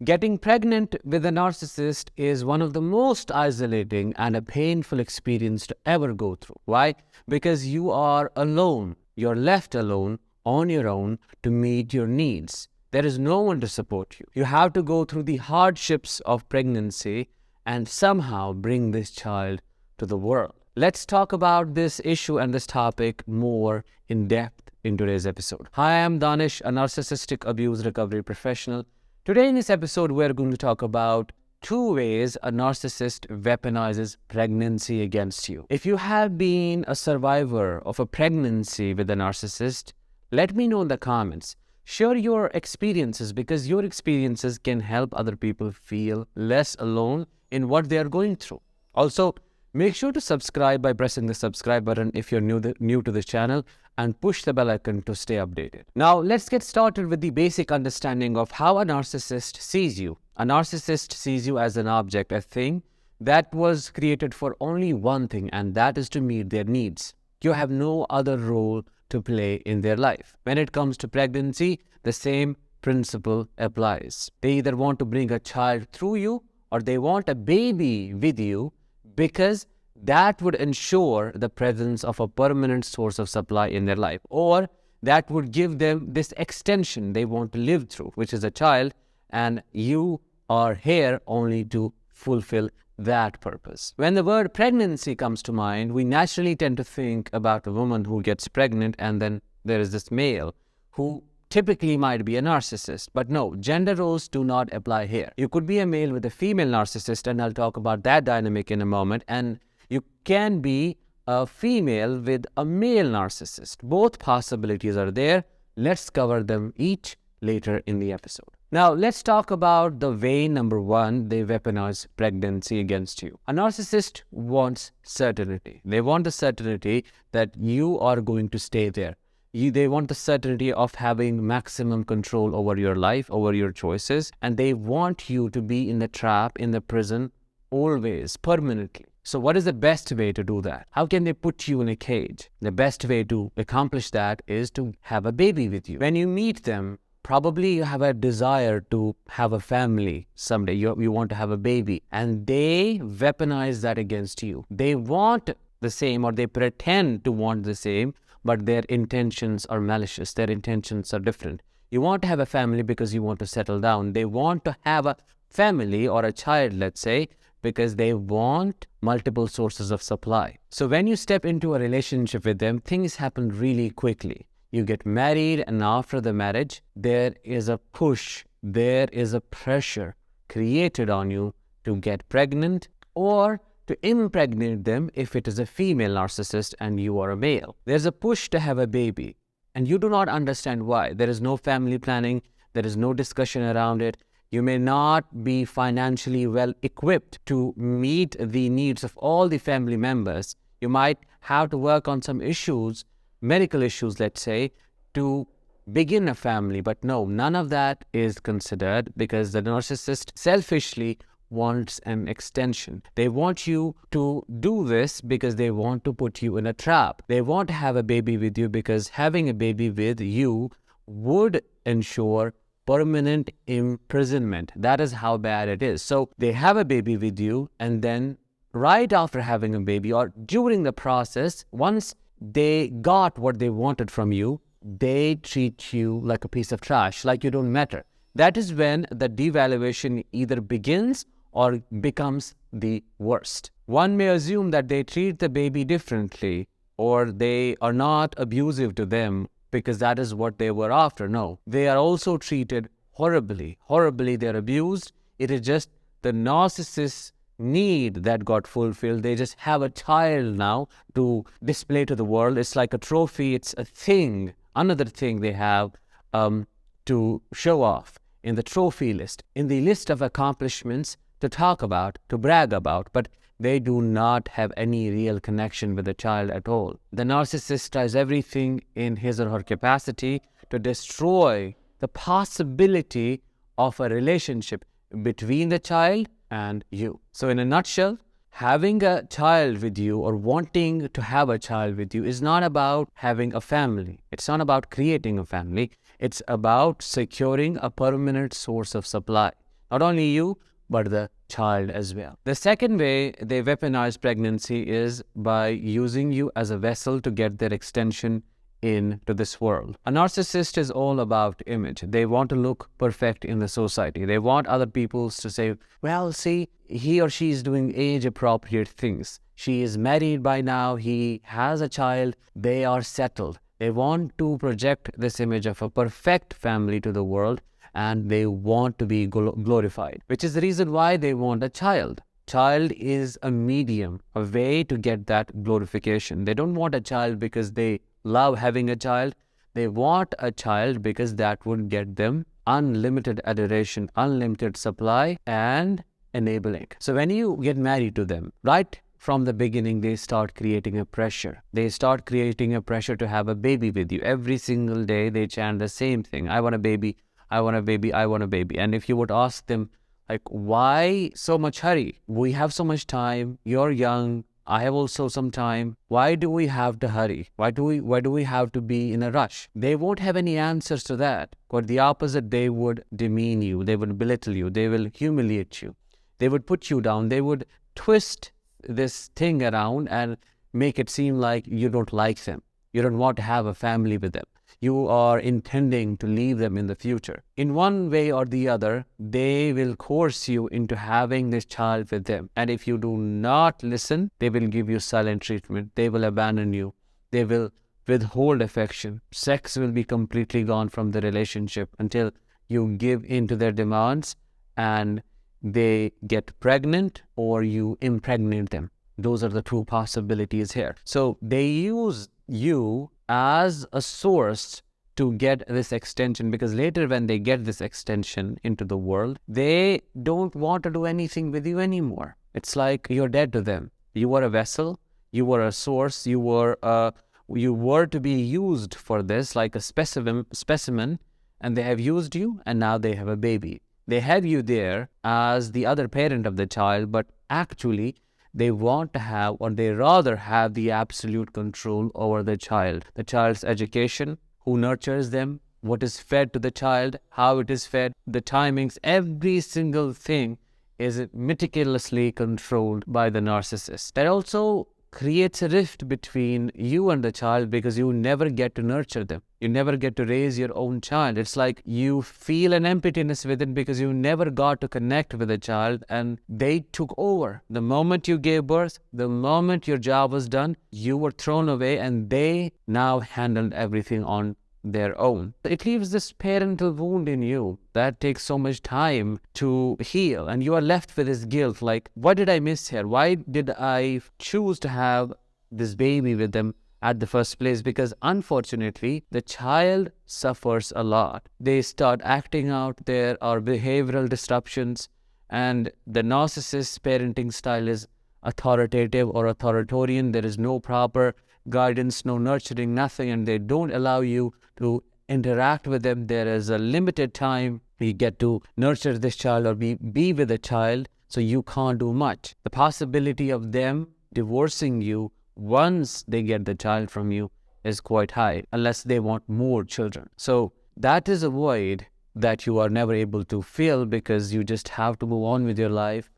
Getting pregnant with a narcissist is one of the most isolating and a painful experience to ever go through. Why? Because you are alone. You're left alone on your own to meet your needs. There is no one to support you. You have to go through the hardships of pregnancy and somehow bring this child to the world. Let's talk about this issue and this topic more in depth in today's episode. Hi, I'm Danish, a narcissistic abuse recovery professional. Today in this episode, we're going to talk about 2 ways a narcissist weaponizes pregnancy against you. If you have been a survivor of a pregnancy with a narcissist, let me know in the comments. Share your experiences because your experiences can help other people feel less alone in what they are going through. Also, make sure to subscribe by pressing the subscribe button if you're new to this channel and push the bell icon to stay updated. Now, let's get started with the basic understanding of how a narcissist sees you. A narcissist sees you as an object, a thing that was created for only one thing, and that is to meet their needs. You have no other role to play in their life. When it comes to pregnancy, the same principle applies. They either want to bring a child through you or they want a baby with you, because that would ensure the presence of a permanent source of supply in their life, or that would give them this extension they want to live through, which is a child, and you are here only to fulfill that purpose. When the word pregnancy comes to mind, we naturally tend to think about a woman who gets pregnant, and then there is this male who typically might be a narcissist. But no, gender roles do not apply here. You could be a male with a female narcissist, and I'll talk about that dynamic in a moment, and you can be a female with a male narcissist. Both possibilities are there. Let's cover them each later in the episode. Now, let's talk about the way, number 1, they weaponize pregnancy against you. A narcissist wants certainty. They want the certainty that you are going to stay there. They want the certainty of having maximum control over your life, over your choices, and they want you to be in the trap, in the prison, always, permanently. So what is the best way to do that? How can they put you in a cage? The best way to accomplish that is to have a baby with you. When you meet them, probably you have a desire to have a family someday. You want to have a baby, and they weaponize that against you. They want the same, or they pretend to want the same, but their intentions are malicious. Their intentions are different. You want to have a family because you want to settle down. They want to have a family or a child, let's say, because they want multiple sources of supply. So when you step into a relationship with them, things happen really quickly. You get married, and after the marriage, there is a push, there is a pressure created on you to get pregnant or to impregnate them if it is a female narcissist and you are a male. There's a push to have a baby, and you do not understand why. There is no family planning, there is no discussion around it. You may not be financially well equipped to meet the needs of all the family members. You might have to work on some issues, medical issues, let's say, to begin a family. But no, none of that is considered, because the narcissist selfishly wants an extension. They want you to do this because they want to put you in a trap. They want to have a baby with you because having a baby with you would ensure permanent imprisonment. That is how bad it is. So they have a baby with you, and then right after having a baby or during the process, once they got what they wanted from you, they treat you like a piece of trash, like you don't matter. That is when the devaluation either begins or becomes the worst. One may assume that they treat the baby differently, or they are not abusive to them because that is what they were after. No, they are also treated horribly. Horribly, they're abused. It is just the narcissist's need that got fulfilled. They just have a child now to display to the world. It's like a trophy. It's a thing, another thing they have to show off in the trophy list, in the list of accomplishments to talk about, to brag about, but they do not have any real connection with the child at all. The narcissist tries everything in his or her capacity to destroy the possibility of a relationship between the child and you. So in a nutshell, having a child with you or wanting to have a child with you is not about having a family. It's not about creating a family. It's about securing a permanent source of supply. Not only you, but the child as well. The second way they weaponize pregnancy is by using you as a vessel to get their extension into this world. A narcissist is all about image. They want to look perfect in the society. They want other people to say, well, see, he or she is doing age-appropriate things. She is married by now. He has a child. They are settled. They want to project this image of a perfect family to the world, and they want to be glorified, which is the reason why they want a child. Child is a medium, a way to get that glorification. They don't want a child because they love having a child. They want a child because that would get them unlimited adoration, unlimited supply, and enabling. So when you get married to them, right from the beginning, they start creating a pressure. They start creating a pressure to have a baby with you. Every single day, they chant the same thing. I want a baby, I want a baby, I want a baby. And if you would ask them, like, why so much hurry? We have so much time. You're young. I have also some time. Why do we have to hurry? Why do we have to be in a rush? They won't have any answers to that. Quite the opposite, they would demean you. They would belittle you. They will humiliate you. They would put you down. They would twist this thing around and make it seem like you don't like them. You don't want to have a family with them. You are intending to leave them in the future. In one way or the other, they will coerce you into having this child with them. And if you do not listen, they will give you silent treatment. They will abandon you. They will withhold affection. Sex will be completely gone from the relationship until you give in to their demands and they get pregnant or you impregnate them. Those are the two possibilities here. So they use you as a source to get this extension, because later when they get this extension into the world, they don't want to do anything with you anymore. It's like you're dead to them. You were a vessel, you were a source, you were to be used for this like a specimen, and they have used you, and now they have a baby. They have you there as the other parent of the child, but actually they want to have, or they rather have, the absolute control over the child's education, who nurtures them, what is fed to the child, how it is fed, the timings, every single thing is meticulously controlled by the narcissist. That also creates a rift between you and the child, because you never get to nurture them. You never get to raise your own child. It's like you feel an emptiness within because you never got to connect with the child, and they took over. The moment you gave birth, the moment your job was done, you were thrown away, and they now handled everything on their own. It leaves this parental wound in you that takes so much time to heal, and you are left with this guilt, like, what did I miss here? Why did I choose to have this baby with them at the first place? Because unfortunately, the child suffers a lot. They start acting out. There are behavioral disruptions, and the narcissist parenting style is authoritative or authoritarian. There is no proper guidance, no nurturing, nothing, and they don't allow you to interact with them. There is a limited time you get to nurture this child or be with the child, so you can't do much. The possibility of them divorcing you once they get the child from you is quite high, unless they want more children. So that is a void that you are never able to fill, because you just have to move on with your life,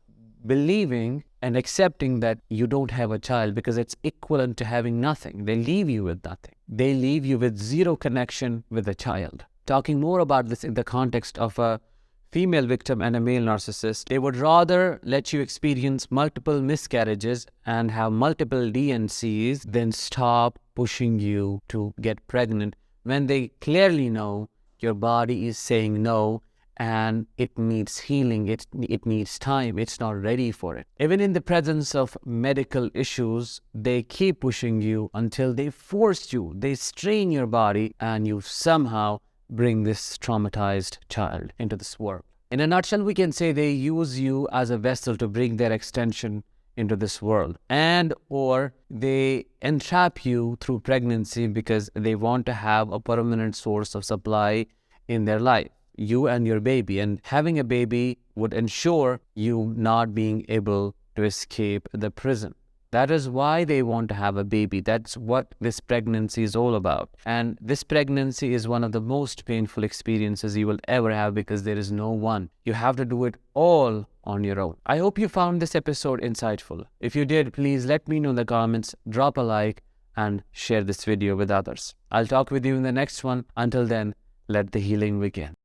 believing and accepting that you don't have a child, because it's equivalent to having nothing. They leave you with nothing. They leave you with zero connection with a child. Talking more about this in the context of a female victim and a male narcissist, they would rather let you experience multiple miscarriages and have multiple D&Cs than stop pushing you to get pregnant when they clearly know your body is saying no, and it needs healing, it needs time, it's not ready for it. Even in the presence of medical issues, they keep pushing you until they force you, they strain your body, and you somehow bring this traumatized child into this world. In a nutshell, we can say they use you as a vessel to bring their extension into this world, and or they entrap you through pregnancy because they want to have a permanent source of supply in their life, you and your baby. And having a baby would ensure you not being able to escape the prison. That is why they want to have a baby. That's what this pregnancy is all about. And this pregnancy is one of the most painful experiences you will ever have because there is no one. You have to do it all on your own. I hope you found this episode insightful. If you did, please let me know in the comments, drop a like, and share this video with others. I'll talk with you in the next one. Until then, let the healing begin.